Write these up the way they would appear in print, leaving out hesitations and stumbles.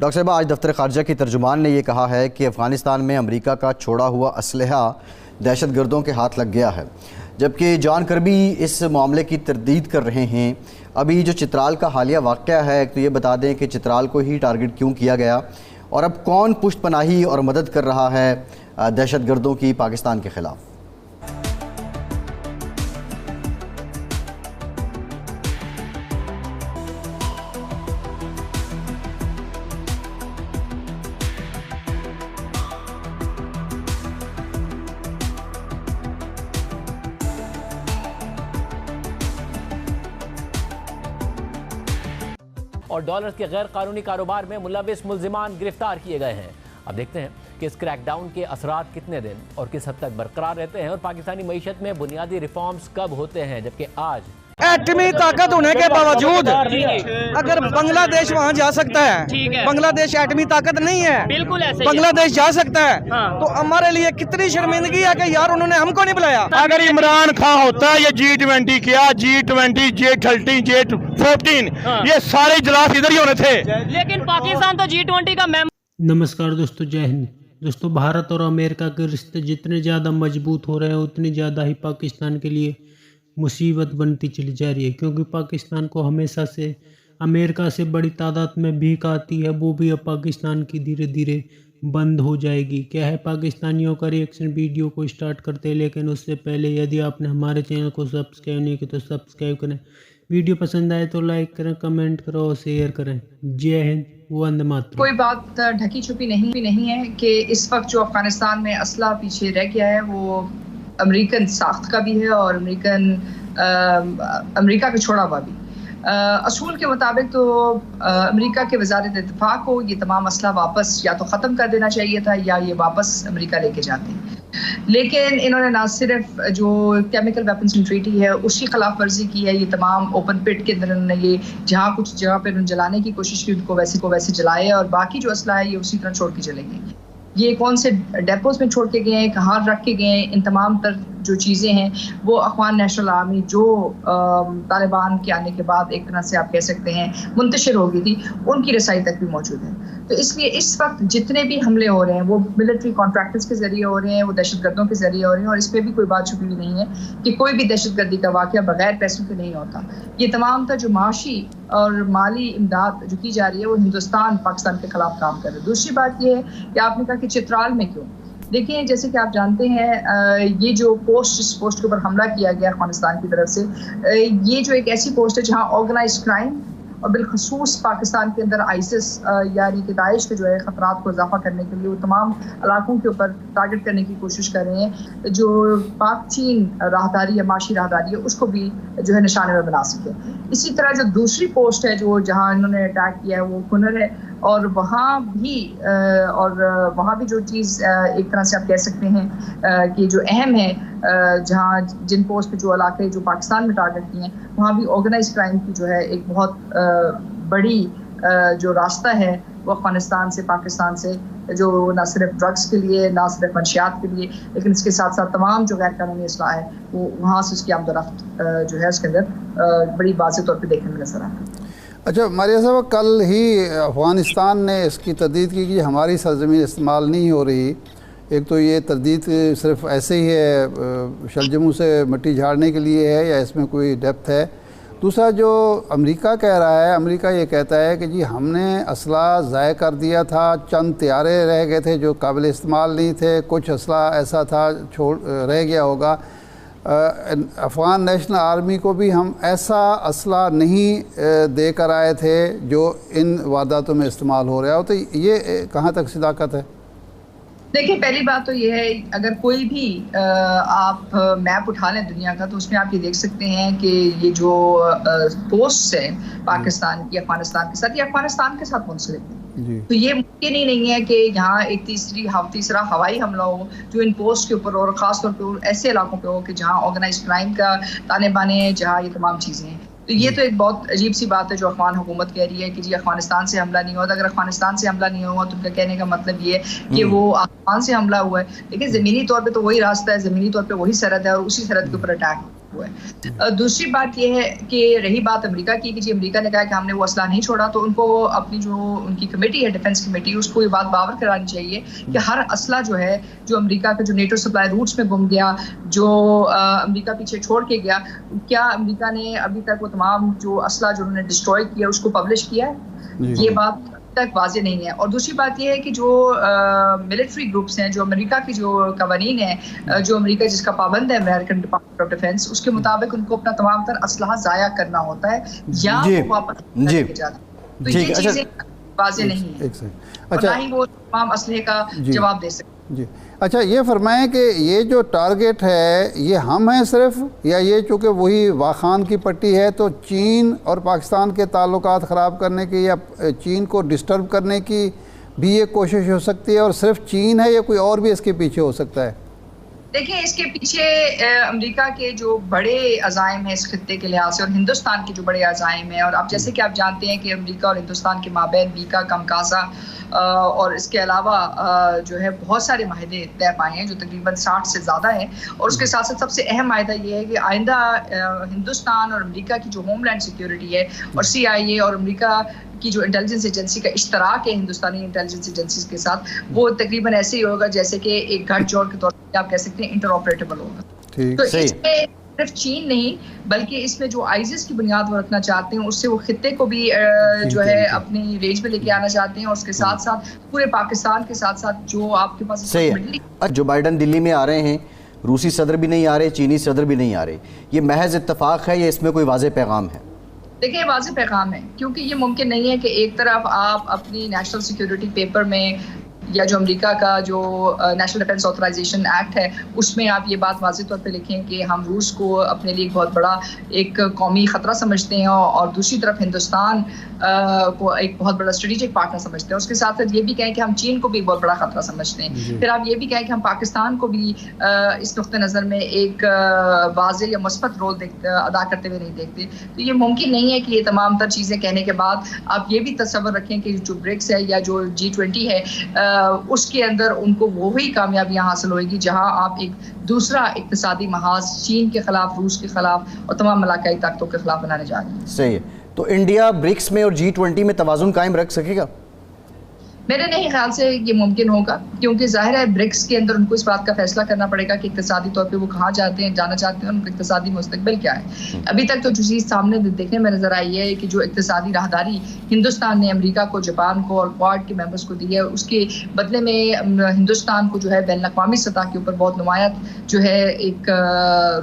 Doctor साहब, आज दफ्तर ख़ारजा की तर्जुमान ने यह कहा है कि अफ़गानिस्तान में अमेरिका का छोड़ा हुआ असलहा दहशतगर्दों के हाथ लग गया है, जबकि जॉन कर्बी इस मामले की तरदीद कर रहे हैं। अभी जो चित्राल का हालिया वाक़या है, तो ये बता दें कि चित्राल को ही टारगेट क्यों किया गया और अब कौन पुष्ट पनाही और मदद कर रहा है दहशतगर्दों की पाकिस्तान के ख़िलाफ़। और डॉलर्स के गैर कानूनी कारोबार में मुलविस मुल्जिमान गिरफ्तार किए गए हैं। अब देखते हैं कि इस क्रैकडाउन के असरात कितने दिन और किस हद तक बरकरार रहते हैं और पाकिस्तानी मईशत में बुनियादी रिफॉर्म्स कब होते हैं, जबकि आज एटमी ताकत होने के बावजूद अगर बांग्लादेश वहाँ जा सकता है, बांग्लादेश एटमी ताकत नहीं है, बिल्कुल ऐसे बांग्लादेश जा सकता है, तो हमारे लिए कितनी शर्मिंदगी है कि यार उन्होंने हमको नहीं बुलाया। अगर इमरान खान होता है, ये G20 किया, G20, J30, J14, ये सारे इजलास इधर ही होने थे, लेकिन पाकिस्तान तो G20 का मेंबर। नमस्कार दोस्तों, जय हिंद। दोस्तों, भारत और अमेरिका के रिश्ते जितने ज़्यादा मजबूत हो रहे हैं उतनी ज़्यादा ही पाकिस्तान के लिए मुसीबत बनती चली जा रही है, क्योंकि पाकिस्तान को हमेशा से अमेरिका से बड़ी तादाद में भीख आती है, वो भी अब पाकिस्तान की धीरे धीरे बंद हो जाएगी। क्या है, पाकिस्तानियों का रिएक्शन वीडियो को स्टार्ट करते हैं, लेकिन उससे पहले यदि आपने हमारे चैनल को सब्सक्राइब नहीं किया तो सब्सक्राइब करें, वीडियो पसंद आए तो लाइक करें, कमेंट करो और शेयर करें। जय हिंद, वंदे मातरम। कोई बात ढकी छुपी नहीं है कि इस वक्त जो अफगानिस्तान में असला पीछे रह गया है वो अमेरिकन साख्त का भी है और अमेरिका का छोड़ा हुआ भी। असूल के मुताबिक तो अमेरिका के वज़ारत इत्तेफाक को ये तमाम असला वापस या तो ख़त्म कर देना चाहिए था या ये वापस अमेरिका लेके जाते हैं, लेकिन इन्होंने ना सिर्फ जो केमिकल वेपन्स ट्रीटी है उसकी खिलाफ वर्जी की है, ये तमाम ओपन पिट के अंदर इन्होंने ये जहाँ कुछ जगह पर उन्होंने जलाने की कोशिश की उनको वैसे जलाए और बाकी जो असला है ये उसी तरह छोड़ के चले गए। ये कौन से डेपोज में छोड़ के गए हैं, कहाँ रख के गए हैं, इन तमाम तर जो चीज़ें हैं वो अफगान नेशनल आर्मी जो तालिबान के आने के बाद एक तरह से आप कह सकते हैं मुंतशिर हो गई थी, उनकी रसाई तक भी मौजूद है। तो इसलिए इस वक्त जितने भी हमले हो रहे हैं वो मिलिट्री कॉन्ट्रैक्टर्स के जरिए हो रहे हैं, वो दहशतगर्दों के जरिए हो रहे हैं और इस पर भी कोई बात छुपी हुई नहीं है कि कोई भी दहशतगर्दी का वाक़या बगैर पैसों के नहीं होता। ये तमाम जो माशी और माली इमदाद जो की जा रही है वो हिंदुस्तान पाकिस्तान के खिलाफ काम कर रहा है। दूसरी बात ये है कि आपने कहा कि चित्राल में क्यों, देखिए जैसे कि आप जानते हैं ये जो जिस पोस्ट के ऊपर हमला किया गया अफगानिस्तान की तरफ से, ये जो एक ऐसी पोस्ट है जहां ऑर्गेनाइज्ड क्राइम और बिलखसूस पाकिस्तान के अंदर आईसिस यानी कि दाइश के जो है ख़तरात को इजाफा करने के लिए वो तमाम इलाकों के ऊपर टारगेट करने की कोशिश कर रहे हैं, जो पाक चीन राहदारी या माशी राहदारी है उसको भी जो है निशाने में बना सके। इसी तरह जो दूसरी पोस्ट है जो जहाँ इन्होंने अटैक किया है वो खुनर है और वहाँ भी जो चीज़ एक तरह से आप कह सकते हैं कि जो अहम है, जहाँ जिन पोस्ट पे जो इलाके जो पाकिस्तान में टारगेट किए हैं वहाँ भी ऑर्गेनाइज क्राइम की जो है एक बहुत बड़ी जो रास्ता है वो अफगानिस्तान से पाकिस्तान से जो ना सिर्फ ड्रग्स के लिए ना सिर्फ मंशियात के लिए लेकिन इसके साथ साथ तमाम जो गैर कानूनी असला है वो वहाँ से उसकी आमदोरफ्त जो है उसके अंदर बड़ी वाज़ेह तौर पर देखने में नजर आता है। अच्छा मारिया साहब, कल ही अफ़गानिस्तान ने इसकी तरदीद की कि हमारी सरजमीन इस्तेमाल नहीं हो रही। एक तो ये तरदीद सिर्फ ऐसे ही है, शलजमू से मिट्टी झाड़ने के लिए है या इसमें कोई डेप्थ है। दूसरा जो अमेरिका कह रहा है, अमेरिका ये कहता है कि जी हमने असला ज़ाय कर दिया था, चंद तैयारे रह गए थे जो काबिल इस्तेमाल नहीं थे, कुछ असला ऐसा था रह गया होगा। अफ़गान नेशनल आर्मी को भी हम ऐसा असला नहीं दे कर आए थे जो इन वारदातों में इस्तेमाल हो रहा हो। तो ये कहाँ तक सदाकत है? देखिए पहली बात तो ये है, अगर कोई भी आप मैप उठा लें दुनिया का तो उसमें आप ये देख सकते हैं कि ये जो पोस्ट है पाकिस्तान की अफगानिस्तान के साथ, ये अफगानिस्तान के साथ मुंसलिक है। तो ये मुमकिन ही नहीं है कि यहाँ एक तीसरा हवाई हमला हो जो इन पोस्ट के ऊपर और ख़ासतौर पर ऐसे इलाकों पे हो कि जहाँ ऑर्गेनाइज क्राइम का ताने बाने हैं, जहाँ ये तमाम चीज़ें हैं। तो ये तो एक बहुत अजीब सी बात है जो अफगान हुकूमत कह रही है कि जी अफगानिस्तान से हमला नहीं हुआ। अगर अफगानिस्तान से हमला नहीं हुआ तो उनका कहने का मतलब ये है कि वो अफगान से हमला हुआ है, लेकिन ज़मीनी तौर पे तो वही रास्ता है, ज़मीनी तौर पे वही सरहद है और उसी सरहद के ऊपर अटैक हुआ है। दूसरी बात यह है कि रही बात अमेरिका की कि जी अमेरिका ने कहा कि हमने वो असला नहीं छोड़ा, तो उनको अपनी जो उनकी कमेटी है डिफेंस कमेटी, उसको ये बात बावर करानी चाहिए कि हर असला जो है जो अमेरिका का जो नेटो सप्लाई रूट्स में गुम गया, जो अमेरिका पीछे छोड़ के गया, क्या अमेरिका ने अभी तक वो तमाम जो असला जो उन्होंने डिस्ट्रॉय किया उसको पब्लिश किया है? ये बात तक वाजे नहीं है। और दूसरी बात यह है कि जो मिलिट्री ग्रुप्स हैं, जो अमेरिका की जो कवानीन है, जो अमेरिका जिसका पाबंद है अमेरिकन डिपार्टमेंट ऑफ डिफेंस, उसके मुताबिक उनको अपना तमाम तर असलहा जाया करना होता है या वो वापस लेके जाता है। तो ये चीजें वाजे नहीं है, अच्छा ही वो तमाम असलहे का जवाब दे सकते जी। अच्छा, ये फरमाएं कि ये जो टारगेट है ये हम हैं सिर्फ, या ये चूँकि वही वाखान की पट्टी है तो चीन और पाकिस्तान के ताल्लुकात ख़राब करने की या चीन को डिस्टर्ब करने की भी ये कोशिश हो सकती है, और सिर्फ चीन है या कोई और भी इसके पीछे हो सकता है? देखिए, इसके पीछे अमेरिका के जो बड़े अज़ाइम हैं इस खित्ते के लिहाज से, और हिंदुस्तान के जो बड़े अज़ाइम हैं, और अब जैसे कि आप जानते हैं कि अमेरिका और हिंदुस्तान के माबैन बीका, कमकाज़ा और इसके अलावा जो है बहुत सारे माहिदे तय पाए हैं जो तकरीबन 60 से ज़्यादा है। और उसके साथ साथ सबसे अहम माहिदा ये है कि आइंदा हिंदुस्तान और अमेरिका की जो होमलैंड सिक्योरिटी है और CIA और अमेरिका की जो इंटेलिजेंस एजेंसी का इश्तराक है हिंदुस्तानी इंटेलिजेंस एजेंसीज के साथ, वो तकरीबन ऐसे ही होगा जैसे कि एक गठजोड़ के तौर पर आप कह सकते हैं इंटरऑपरेटेबल होगा। तो इसमें सिर्फ चीन नहीं बल्कि इसमें जो आइसिस की बुनियाद वो रखना चाहते हैं, उससे वो खित्ते को भी जो है अपनी रेंज में लेके आना चाहते हैं, और उसके साथ साथ पूरे पाकिस्तान के साथ साथ जो आपके पास जो बाइडन दिल्ली में आ रहे हैं, रूसी सदर भी नहीं आ रहे, चीनी सदर भी नहीं आ रहे, ये महज इत्तफाक है या इसमें कोई वाज़ेह पैगाम है? देखिए, वाज़ेह पैगाम है, क्योंकि ये मुमकिन नहीं है कि एक तरफ आप अपनी नेशनल सिक्योरिटी पेपर में या जो अमेरिका का जो नेशनल डिफेंस ऑथराइजेशन एक्ट है उसमें आप ये बात वाज़ेह तौर पे लिखें कि हम रूस को अपने लिए बहुत बड़ा एक कौमी ख़तरा समझते हैं, और दूसरी तरफ हिंदुस्तान को एक बहुत बड़ा स्ट्रेटेजिक पार्टनर समझते हैं। उसके साथ साथ ये भी कहें कि हम चीन को भी बहुत बड़ा ख़तरा समझते हैं। फिर आप ये भी कहें कि हम पाकिस्तान को भी इस नुक़्ते नज़र में एक वाज़ेह या मुस्बत रोल अदा करते हुए नहीं देखते। तो ये मुमकिन नहीं है कि ये तमाम तर चीज़ें कहने के बाद आप ये भी तस्वर रखें कि जो ब्रिक्स है या जो G20 है उसके अंदर उनको वही कामयाबियां हासिल होगी जहां आप एक दूसरा इक्तिसादी महाज चीन के खिलाफ, रूस के खिलाफ और तमाम इलाकाई ताकतों के खिलाफ बनाने जा रही है। सही है। तो इंडिया ब्रिक्स में और G20 में तवाज़ुन कायम रख सकेगा? मेरे नहीं ख्याल से ये मुमकिन होगा, क्योंकि जाहिर है ब्रिक्स के अंदर उनको इस बात का फैसला करना पड़ेगा कि इक्तिसादी तौर पे वो कहाँ जाना चाहते हैं, उनका इक्तिसादी मुस्तकबिल क्या है। अभी तक तो जो चीज़ सामने देखने में नजर आई है कि जो इक्तिसादी राहदारी हिंदुस्तान ने अमेरिका को, जापान को और क्वाड के मेंबर्स को दी है, उसके बदले में हिंदुस्तान को जो है बैन अक़वामी सतह के ऊपर बहुत नुमाया जो है एक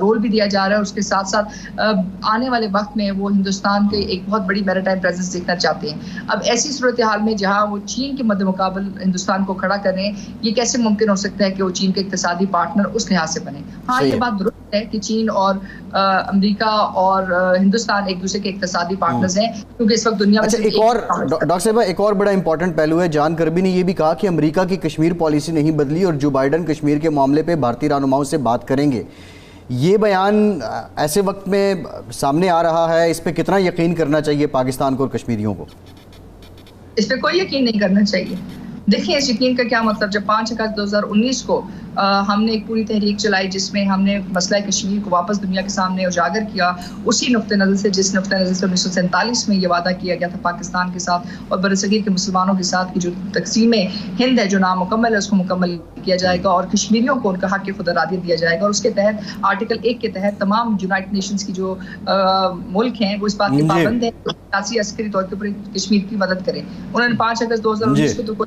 रोल भी दिया जा रहा है। उसके साथ साथ आने वाले वक्त में वो हिंदुस्तान के एक बहुत बड़ी मैरीटाइम प्रेजेंस देखना चाहते हैं। अब ऐसी सूरत हाल में जहाँ वो चीन के मुकाबल हिंदुस्तान को खड़ा कर रहे हैं, ये कैसे मुमकिन हो सकता है कि वो चीन के इक्तिसादी पार्टनर उस लिहाज से बने? हाँ, ये बात दुरुस्त है कि चीन और अमेरिका और हिंदुस्तान एक दूसरे के इक्तिसादी पार्टनर्स हैं, क्योंकि इस वक्त दुनिया में एक और डॉक्टर साहब एक और बड़ा इंपॉर्टेंट पहलू है। जान करबी ने यह भी कहा कि अमेरिका की कश्मीर पॉलिसी नहीं बदली और जो बाइडन कश्मीर के मामले पर भारतीय रहनुमाओं से बात करेंगे। ये बयान ऐसे वक्त में सामने आ रहा है, इस पर कितना यकीन करना चाहिए पाकिस्तान को और कश्मीरियों को? इस पे कोई यकीन नहीं करना चाहिए। देखिए, इस यकीन का क्या मतलब, जब 5 अगस्त 2019 को हमने एक पूरी तहरीक चलाई जिसमें हमने मसला कश्मीर को वापस दुनिया के सामने उजागर किया, उसी नुक्ते नज़र से जिस नुक्ते नज़र से 1947 में ये वादा किया गया था पाकिस्तान के साथ और बरसगीर के मुसलमानों के साथ की जो तकसीम हिंद है जो नामुकम्मल है उसको मुकम्मल किया जाएगा और कश्मीरियों को उनका हक़ खुद इरादियत दिया जाएगा। और उसके तहत आर्टिकल 1 के तहत तमाम यूनाइटेड नेशंस की जो मुल्क हैं वो इस बात के पाबंद हैं सियासी अस्करी तौर के ऊपर कश्मीर की मदद करें। उन्होंने 5 अगस्त 2019 को तो कोई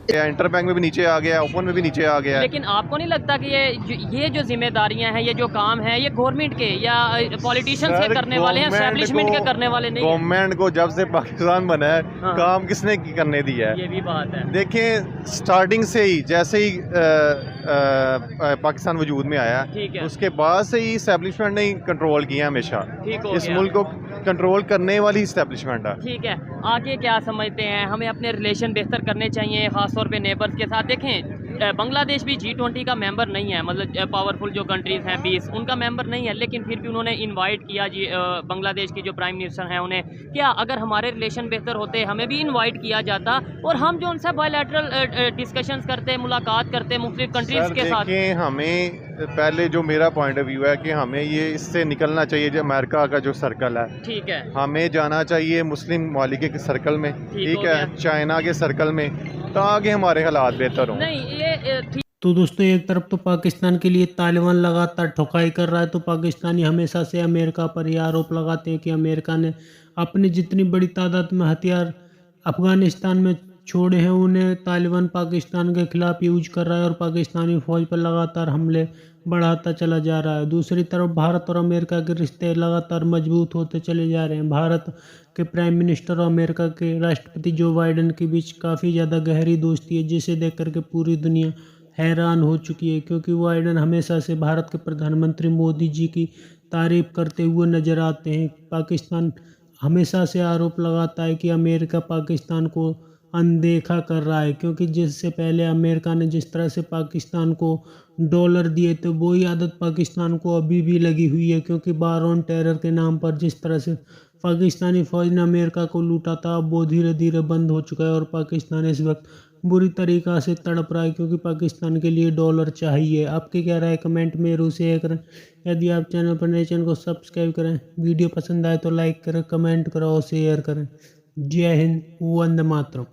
इंटर बैंक में भी नीचे आ गया, ओपन में भी नीचे आ गया। लेकिन आपको नहीं लगता कि ये जो जिम्मेदारियां हैं, ये जो काम है, ये गवर्नमेंट के या पॉलिटिशियंस के करने वाले हैं, एस्टैब्लिशमेंट के करने वाले नहीं? गवर्नमेंट को जब से पाकिस्तान बना है काम किसने करने दिया है? ये भी बात है। देखें, स्टार्टिंग से ही जैसे ही पाकिस्तान वजूद में आया उसके बाद से ही एस्टैब्लिशमेंट ने कंट्रोल किया हमेशा। इस मुल्क को कंट्रोल करने वाली एस्टैब्लिशमेंट है। ठीक है, आगे क्या समझते हैं? हमें अपने रिलेशन बेहतर करने चाहिए, खासतौर पे नेबर्स के साथ। देखें, बांग्लादेश भी G20 का मेंबर नहीं है, मतलब पावरफुल जो कंट्रीज़ हैं 20 उनका मेंबर नहीं है, लेकिन फिर भी उन्होंने इनवाइट किया बांग्लादेश की जो प्राइम मिनिस्टर हैं उन्हें। क्या अगर हमारे रिलेशन बेहतर होते हमें भी इनवाइट किया जाता और हम जो उनसे बायलैटरल डिस्कशंस करते, मुलाकात करते मुख्तलिफ कंट्रीज़ के साथ? हमें पहले जो मेरा पॉइंट ऑफ व्यू है कि हमें ये इससे निकलना चाहिए, जो अमेरिका का जो सर्कल है, ठीक है, हमें जाना चाहिए मुस्लिम मालिक के सर्कल में, ठीक है, चाइना के सर्कल में, ताकि हमारे हालात बेहतर हों। नहीं ये तो दोस्तों एक तरफ तो पाकिस्तान के लिए तालिबान लगातार ठुकाई कर रहा है, तो पाकिस्तानी हमेशा से अमेरिका पर यह आरोप लगाते हैं कि अमेरिका ने अपनी जितनी बड़ी तादाद में हथियार अफगानिस्तान में छोड़े हैं उन्हें तालिबान पाकिस्तान के खिलाफ यूज कर रहा है और पाकिस्तानी फौज पर लगातार हमले बढ़ाता चला जा रहा है। दूसरी तरफ भारत और अमेरिका के रिश्ते लगातार मजबूत होते चले जा रहे हैं। भारत के प्राइम मिनिस्टर और अमेरिका के राष्ट्रपति जो बाइडेन के बीच काफ़ी ज़्यादा गहरी दोस्ती है, जिसे देख करके पूरी दुनिया हैरान हो चुकी है, क्योंकि बाइडेन हमेशा से भारत के प्रधानमंत्री मोदी जी की तारीफ करते हुए नजर आते हैं। पाकिस्तान हमेशा से आरोप लगाता है कि अमेरिका पाकिस्तान को अनदेखा कर रहा है, क्योंकि जिससे पहले अमेरिका ने जिस तरह से पाकिस्तान को डॉलर दिए थे वही आदत पाकिस्तान को अभी भी लगी हुई है, क्योंकि वार ऑन टेरर के नाम पर जिस तरह से पाकिस्तानी फौज ने अमेरिका को लूटा था अब वो धीरे धीरे बंद हो चुका है और पाकिस्तान इस वक्त बुरी तरीक़ा से तड़प रहा है, क्योंकि पाकिस्तान के लिए डॉलर चाहिए। आपकी क्या राय कमेंट में जरूर शेयर करें। यदि आप चैनल पर नए चैनल को सब्सक्राइब करें, वीडियो पसंद आए तो लाइक करें, कमेंट करें और शेयर करें। जय हिंद, वंदे मातरम।